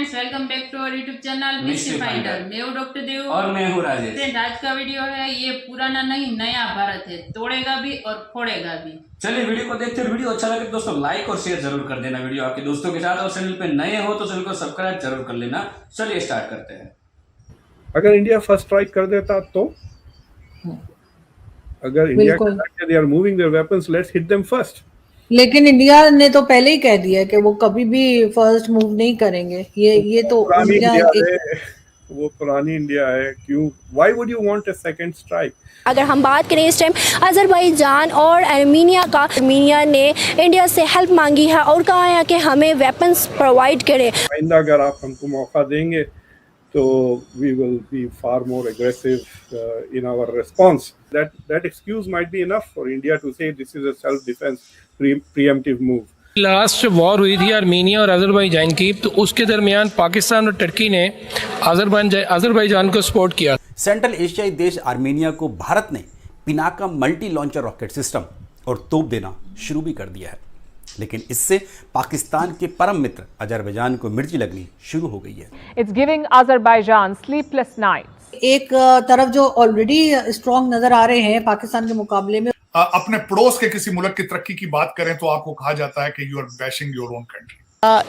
Friends, welcome back to our YouTube channel mystery finder. मैं हूँ doctor देव और मैं हूँ राजेश। फ्रेंड, आज का वीडियो है ये पुराना नहीं नया भारत है, तोड़ेगा भी और फोड़ेगा भी। चलिए वीडियो को देखते हैं। वीडियो अच्छा लगे दोस्तों लाइक और शेयर जरूर कर देना वीडियो आपके दोस्तों के साथ, और चैनल पे नए हो तो चैनल को सब्सक्राइब जरूर कर लेना। चलिए स्टार्ट करते हैं। अगर इंडिया फर्स्ट स्ट्राइक कर देता तो अगर India they are moving their weapons, let's hit them first. लेकिन इंडिया ने तो पहले ही कह दिया कि वो कभी भी फर्स्ट मूव नहीं करेंगे। ये तो वो पुरानी इंडिया है। क्यों, why would you want a second strike? अगर हम बात करें इस टाइम अजरबैजान और आर्मीनिया का, आर्मीनिया ने इंडिया से हेल्प मांगी है और कहा है कि हमें वेपन्स प्रोवाइड करें। आइंदा अगर आप हमको मौका देंगे तो we will be far more aggressive in our response. That excuse might be enough for India to say this is a self defence preemptive move. Last war हुई थी आर्मीनिया और अजरबैजान की, तो उसके दरमियान पाकिस्तान और टर्की ने अजरबैजान को सपोर्ट किया। सेंट्रल एशियाई देश आर्मेनिया को भारत ने Pinaka multi launcher rocket system और तोप देना शुरू भी कर दिया है, लेकिन इससे पाकिस्तान के परम मित्र अजरबैजान को मिर्ची लगनी शुरू हो गई है। It's giving Azerbaijan sleepless nights. एक तरफ जो ऑलरेडी स्ट्रॉन्ग नजर आ रहे हैं पाकिस्तान के मुकाबले में, अपने पड़ोस के किसी मुल्क की तरक्की की बात करें तो आपको कहा जाता है कि you are bashing your own country.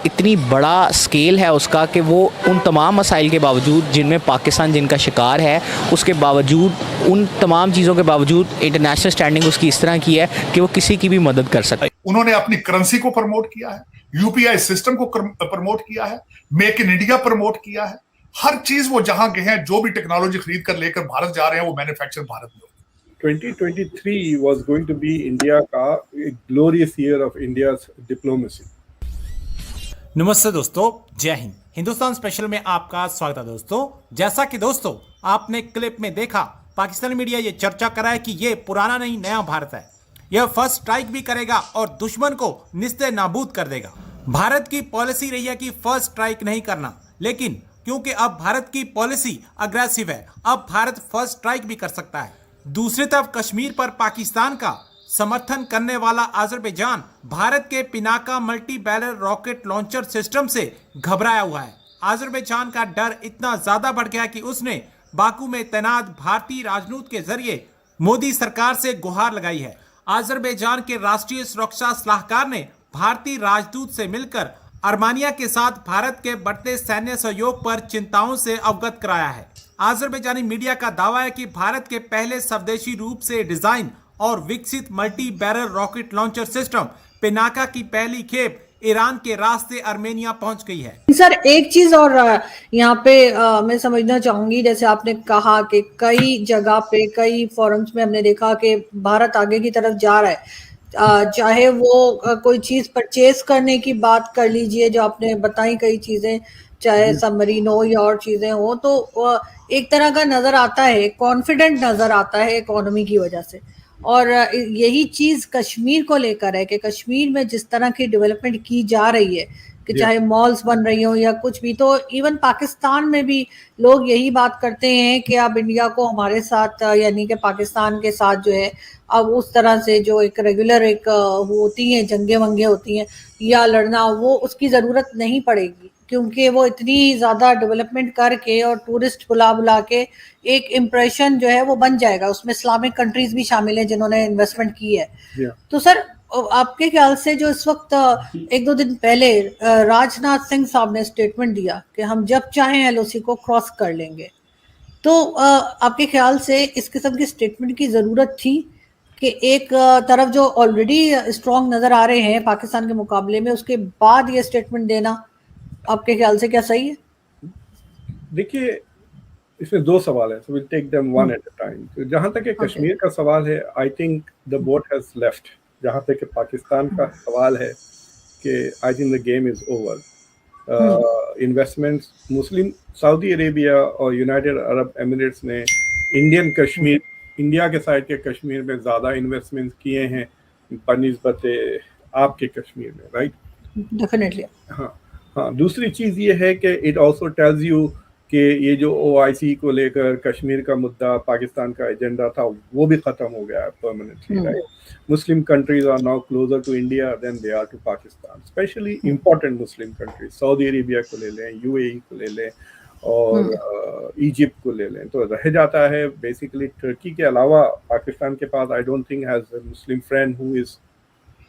इतनी बड़ा स्केल है उसका कि वो उन तमाम मसाइल के बावजूद जिनमें पाकिस्तान जिनका शिकार है, उसके बावजूद, उन तमाम चीज़ों के बावजूद इंटरनेशनल स्टैंडिंग उसकी इस तरह की है कि वो किसी की भी मदद कर सकता है। उन्होंने अपनी करेंसी को प्रमोट किया है, यूपीआई सिस्टम को प्रमोट किया है, मेक इन इंडिया प्रमोट किया है। हर चीज वो जहां गए हैं, जो भी टेक्नोलॉजी खरीद कर लेकर भारत जा रहे हैं, वो मैन्युफैक्चर भारत में। 2023 was going to be India का एक glorious year of India's diplomacy। नमस्ते दोस्तों, जय हिंद। हिंदुस्तान स्पेशल में आपका स्वागत है दोस्तों। जैसा कि दोस्तों आपने क्लिप में देखा, पाकिस्तानी मीडिया ये चर्चा कर रहा है कि ये पुराना नहीं नया भारत है। यह फर्स्ट स्ट्राइक भी करेगा और दुश्मन को निस्ते नाबूद कर देगा। भारत की पॉलिसी रही है कि फर्स्ट स्ट्राइक नहीं करना, लेकिन क्योंकि अब भारत की पॉलिसी अग्रेसिव है, अब भारत फर्स्ट स्ट्राइक भी कर सकता है। दूसरी तरफ कश्मीर पर पाकिस्तान का समर्थन करने वाला अजरबैजान भारत के Pinaka multi barrel rocket launcher system से घबराया हुआ है। अजरबैजान का डर इतना ज्यादा बढ़ गया कि उसने बाकू में तैनात भारतीय राजदूत के जरिए मोदी सरकार से गुहार लगाई है। अजरबैजान के राष्ट्रीय सुरक्षा सलाहकार ने भारतीय राजदूत से मिलकर आर्मेनिया के साथ भारत के बढ़ते सैन्य सहयोग पर चिंताओं से अवगत कराया है। अजरबैजानी मीडिया का दावा है कि भारत के पहले स्वदेशी रूप से डिजाइन और विकसित multi barrel rocket launcher system Pinaka की पहली खेप ईरान के रास्ते आर्मेनिया पहुंच गई है। सर एक चीज और यहाँ पे मैं समझना चाहूंगी, जैसे आपने कहा कि कई जगह पे, कई फोरम्स में हमने देखा कि भारत आगे की तरफ जा रहा है। चाहे वो कोई चीज परचेज करने की बात कर लीजिए, जो आपने बताई कई चीजें, चाहे सबमरीन हो या और चीजें हो, तो एक तरह का नजर आता है, कॉन्फिडेंट नजर आता है इकोनॉमी की वजह से। और यही चीज कश्मीर को लेकर है कि कश्मीर में जिस तरह की डेवलपमेंट की जा रही है, कि चाहे मॉल्स बन रही हो या कुछ भी, तो इवन पाकिस्तान में भी लोग यही बात करते हैं कि अब इंडिया को हमारे साथ, यानी कि पाकिस्तान के साथ जो है, अब उस तरह से जो एक रेगुलर एक होती हैं जंगे वंगे होती हैं या लड़ना, वो उसकी ज़रूरत नहीं पड़ेगी, क्योंकि वो इतनी ज़्यादा डेवलपमेंट करके और टूरिस्ट बुला बुला के एक इम्प्रेशन जो है वो बन जाएगा। उसमें इस्लामिक कंट्रीज भी शामिल हैं जिन्होंने इन्वेस्टमेंट की है। तो सर आपके ख्याल से जो इस वक्त एक दो दिन पहले राजनाथ सिंह साहब ने स्टेटमेंट दिया कि हम जब चाहें एलओसी को क्रॉस कर लेंगे, तो आपके ख्याल से इस किस्म की स्टेटमेंट की ज़रूरत थी कि एक तरफ जो ऑलरेडी स्ट्रॉन्ग नज़र आ रहे हैं पाकिस्तान के मुकाबले में, उसके बाद ये स्टेटमेंट देना आपके ख्याल से क्या सही है? देखिए, इसमें दो सवाल है, so will take them one at a time. तो जहां तक कश्मीर का सवाल है, I think the boat has left. जहां तक पाकिस्तान का सवाल है कि I think the game is over. Investments, Muslim Saudi Arabia और यूनाइटेड अरब एमिरेट्स ने इंडियन कश्मीर, इंडिया के साइड के कश्मीर में ज़्यादा इन्वेस्टमेंट किए हैं बनिस्बत आपके कश्मीर में, राइट? डेफिनेटली। हाँ, दूसरी चीज़ ये है कि इट ऑल्सो टेल्स यू कि ये जो OIC को लेकर कश्मीर का मुद्दा, पाकिस्तान का एजेंडा था, वो भी खत्म हो गया है permanently, right? Muslim countries are now closer to India than they are to Pakistan, specially important Muslim countries, Saudi Arabia को ले लें, UAE को ले लें और इजिप्ट को ले लें, तो रह जाता है बेसिकली टर्की के अलावा पाकिस्तान के पास I don't think has a Muslim friend who is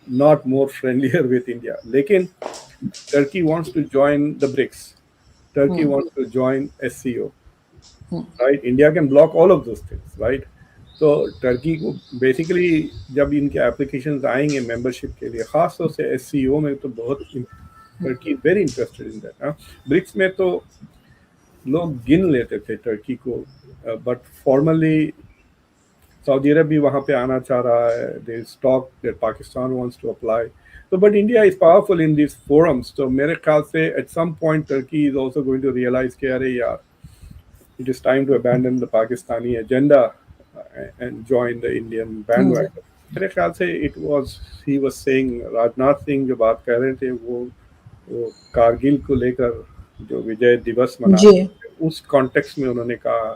not more friendlier with India. लेकिन Turkey wants to join the BRICS, Turkey wants to join SCO, right? India can block all of those things, right? तो Turkey को basically जब इनके applications आएंगे membership के लिए, खास तौर से SCO में, तो बहुत Turkey very interested in that. BRICS में तो लोग गिन लेते थे टर्की को, बट फॉर्मली सऊदी अरब भी वहाँ पे आना चाह रहा है. There is talk that Pakistan wants to apply. So, but India is powerful in these forums. So, मेरे ख्याल से at some point Turkey is also going to realize कि अरे यार, it is time to abandon the Pakistani agenda and join the Indian bandwagon. मेरे ख्याल से he was saying, Rajnath Singh जो बात कर रहे थे वो कारगिल को लेकर जो विजय दिवस मना उस कॉन्टेक्स्ट में उन्होंने कहा.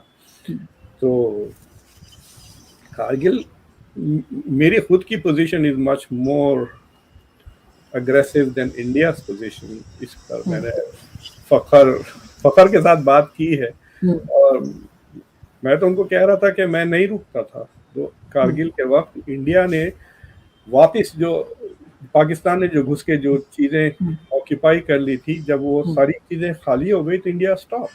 तो कारगिल, मेरी खुद की position is much more aggressive than India's position. इस पर मैंने फखर के साथ बात की है, और मैं तो उनको कह रहा था कि मैं नहीं रुकता था. तो कारगिल के वक्त इंडिया ने वापस जो पाकिस्तान ने जो घुस के जो चीज़ें ऑक्यूपाई कर ली थी, जब वो सारी चीज़ें खाली हो गई तो इंडिया स्टॉप.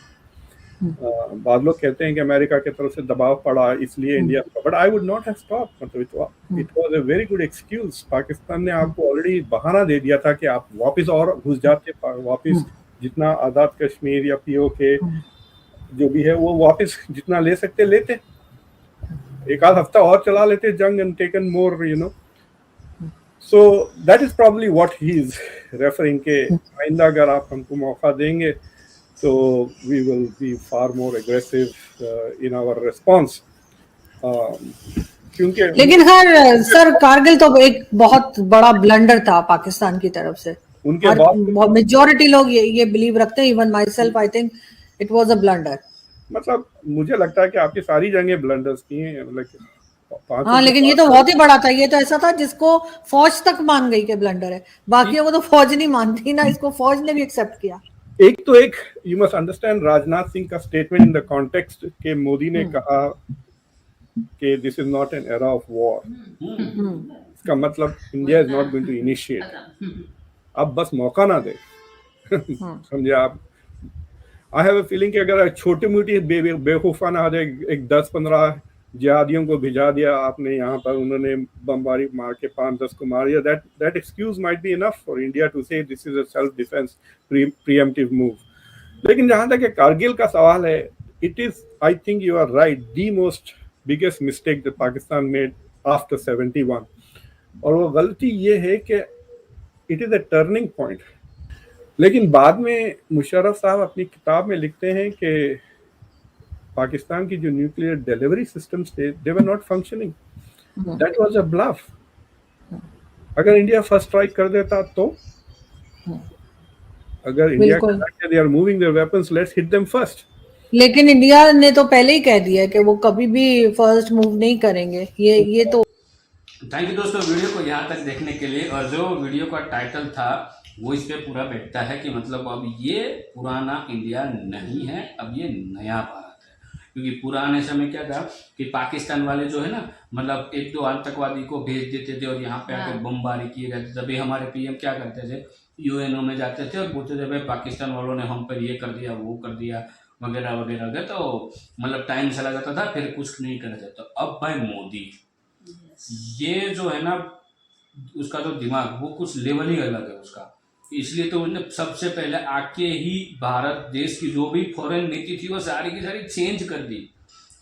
बाद लोग कहते हैं कि अमेरिका की तरफ से दबाव पड़ा इसलिए India, but I would not have stop. मतलब it was a very good excuse. Pakistan ने आपको ऑलरेडी बहाना दे दिया था कि आप वापस और घुस जाते, वापस जितना आज़ाद कश्मीर या POK जो भी है वो वापस जितना ले सकते लेते, एक आध हफ्ता और चला लेते जंग and taken more, you know. So that is probably what he is referring के आइंदा अगर आप हमको मौका देंगे तो we will be far more aggressive in our response. क्योंकि लेकिन खैर सर, कारगिल तो एक बहुत बड़ा ब्लंडर था पाकिस्तान की तरफ से. उनके बाद मेजॉरिटी लोग ये बिलीव रखते हैं, even my self I think it was a blunder. मतलब मुझे लगता है कि आपकी सारी जंगें ब्लंडर्स की हैं, मतलब हाँ, लेकिन ये तो बहुत ही बड़ा था. ये तो ऐसा था जिसको फौज तक मान गई कि ब्लंडर है, बाकियों को तो फौज नहीं मानती ना, इसको फौज ने भी एक्सेप्ट किया. एक you must understand Rajnath Singh का स्टेटमेंट इन द कॉन्टेक्स्ट के मोदी ने कहा कि this is not an era of war. इसका मतलब India is not going to initiate. अब बस मौका ना दे. समझे आप? आई हैव अ फीलिंग कि अगर छोटी मोटी बेवकूफाना आ जाए, एक 10-15 जिहादियों को भिजा दिया आपने यहाँ पर, उन्होंने बमबारी मार के 5-10 को मार दिया, that excuse might be enough for India to say this is a self defense preemptive move. लेकिन जहाँ तक कारगिल का सवाल है, it is, I think you are right, the most biggest mistake that Pakistan made after 71. और वो गलती ये है कि it is a turning point. लेकिन बाद में मुशर्रफ साहब अपनी किताब में लिखते हैं कि पाकिस्तान की जो न्यूक्लियर डिलीवरी सिस्टम्स थे, they were not functioning. That was a bluff. अगर इंडिया फर्स्ट स्ट्राइक कर देता तो, अगर India they are moving their weapons, let's hit them first. लेकिन इंडिया ने तो पहले ही कह दिया कि वो कभी भी फर्स्ट मूव नहीं करेंगे. ये तो थैंक यू दोस्तों वीडियो को यहाँ तक देखने के लिए. और जो वीडियो का टाइटल था वो इस पे पूरा बैठता है कि मतलब अब ये पुराना इंडिया नहीं है, अब ये नया भारत है. क्योंकि पुराने समय क्या था कि पाकिस्तान वाले जो है ना, मतलब 1-2 आतंकवादी को भेज देते थे और यहाँ पे आकर बमबारी किए जाते. तभी हमारे PM क्या करते थे, UNO में जाते थे और पूछते थे भाई पाकिस्तान वालों ने हम पर ये कर दिया, वो कर दिया, वगैरह वगैरह. तो मतलब टाइम चला जाता था, फिर कुछ नहीं करते. तो अब भाई मोदी, ये जो है ना, उसका जो दिमाग वो कुछ लेवल ही अलग है उसका. इसलिए तो उन्होंने सबसे पहले आके ही भारत देश की जो भी फॉरेन नीति थी वो सारी की सारी चेंज कर दी.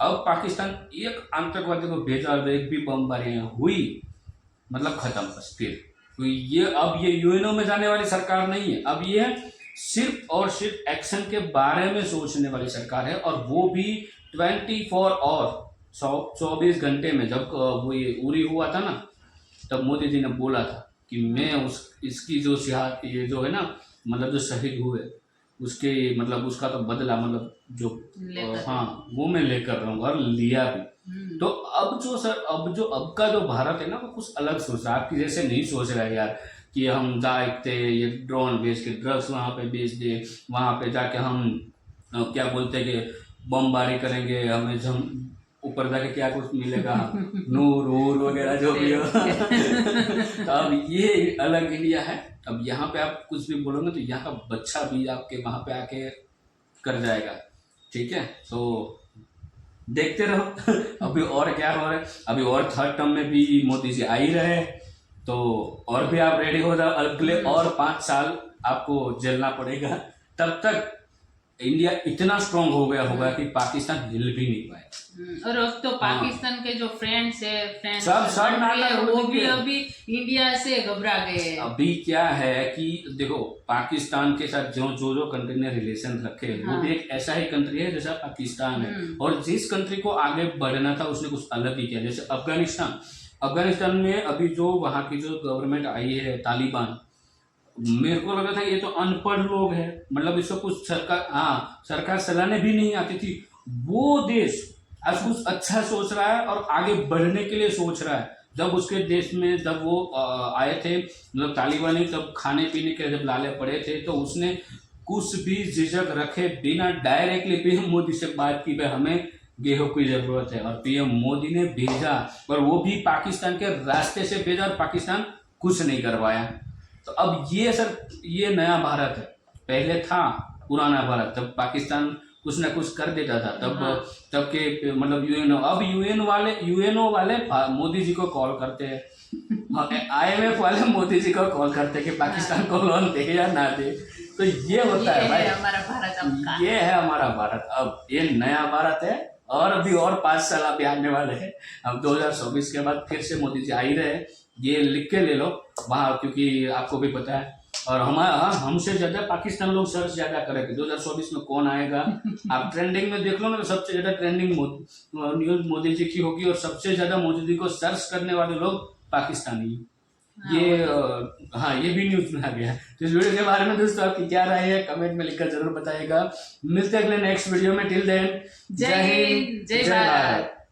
अब पाकिस्तान एक आतंकवादी को भेजा और एक भी बमबारी हुई, मतलब खत्म बस. फिर तो ये अब ये UNO में जाने वाली सरकार नहीं है. अब ये सिर्फ और सिर्फ एक्शन के बारे में सोचने वाली सरकार है, और वो भी 24 और 24 घंटे में. जब वो ये उरी हुआ था ना, तब मोदी जी ने बोला था कि मैं इसकी जो ये जो है ना, मतलब जो शहीद हुए उसके मतलब उसका तो बदला मतलब जो लेकर। हाँ वो मैं लेकर रहा हूँ और लिया भी। तो अब जो सर अब का जो भारत है ना वो कुछ अलग सोच रहा है, आपकी जैसे नहीं सोच रहा है यार कि हम जाते ये ड्रोन बेच के ड्रग्स वहाँ पे बेच दे, वहाँ पे जाके हम क्या बोलते हैं कि बमबारी करेंगे, हमें जम ऊपर जाके क्या कुछ मिलेगा नूर वूर वगैरह जो भी हो। तो अब ये अलग इंडिया है। अब यहाँ पे आप कुछ भी बोलोगे तो यहाँ का बच्चा भी आपके वहाँ पे आके कर जाएगा, ठीक है। तो देखते रहो अभी और क्या हो रहा है। अभी और थर्ड टर्म में भी मोदी जी आ ही रहे, तो और भी आप रेडी हो जाओ, अगले और 5 साल आपको झेलना पड़ेगा। तब तक इंडिया इतना स्ट्रांग हो गया होगा कि पाकिस्तान हिल भी नहीं पाए। और अब तो पाकिस्तान के जो फ्रेंड्स है सब नाटक वो हो भी गए। अभी इंडिया से घबरा गए। अभी क्या है कि देखो पाकिस्तान के साथ जो कंट्री ने रिलेशन रखे वो भी एक ऐसा ही कंट्री है जैसा पाकिस्तान है, और जिस कंट्री को आगे बढ़ना था उसने कुछ अलग ही किया। जैसे अफगानिस्तान में अभी जो वहाँ की जो गवर्नमेंट आई है तालिबान, मेरे को लगा था ये तो अनपढ़ लोग हैं, मतलब इसको कुछ सरकार चलाने भी नहीं आती थी। वो देश आज कुछ अच्छा सोच रहा है और आगे बढ़ने के लिए सोच रहा है। जब उसके देश में जब वो आए थे मतलब तालिबानी, तब खाने पीने के जब लाले पड़े थे तो उसने कुछ भी झिझक रखे बिना डायरेक्टली पीएम मोदी से बात की भाई हमें गेहूं की जरूरत है, और पीएम मोदी ने भेजा, और वो भी पाकिस्तान के रास्ते से भेजा और पाकिस्तान कुछ नहीं करवाया। तो अब ये सर ये नया भारत है। पहले था पुराना भारत, तब पाकिस्तान कुछ ना कुछ कर देता था, तब के मतलब यूएनओ, अब यूएनओ वाले मोदी जी को कॉल करते हैं, IMF वाले मोदी जी को कॉल करते हैं कि पाकिस्तान को लोन दे या ना दे। तो ये होता है भाई, हमारा भारत अब का। ये है हमारा भारत। अब ये नया भारत है और अभी और 5 साल अभी आने वाले हैं। अब 2024 के बाद फिर से मोदी जी आ ही रहे, ये लिख के ले लो वहाँ, क्योंकि आपको भी पता है। और हमसे ज्यादा पाकिस्तान लोग सर्च ज्यादा करेंगे 2024 में कौन आएगा। आप ट्रेंडिंग में देख लो ना, सबसे ज्यादा ट्रेंडिंग न्यूज मोदी जी की होगी, और सबसे ज्यादा मोदी जी को सर्च करने वाले लोग पाकिस्तानी। ये भी न्यूज में आ गया। तो इस वीडियो के बारे में दोस्तों आपकी क्या राय है कमेंट में लिखकर जरूर बताइएगा। मिलते हैं अगले नेक्स्ट वीडियो में। टिल देन जय हिंद जय भारत।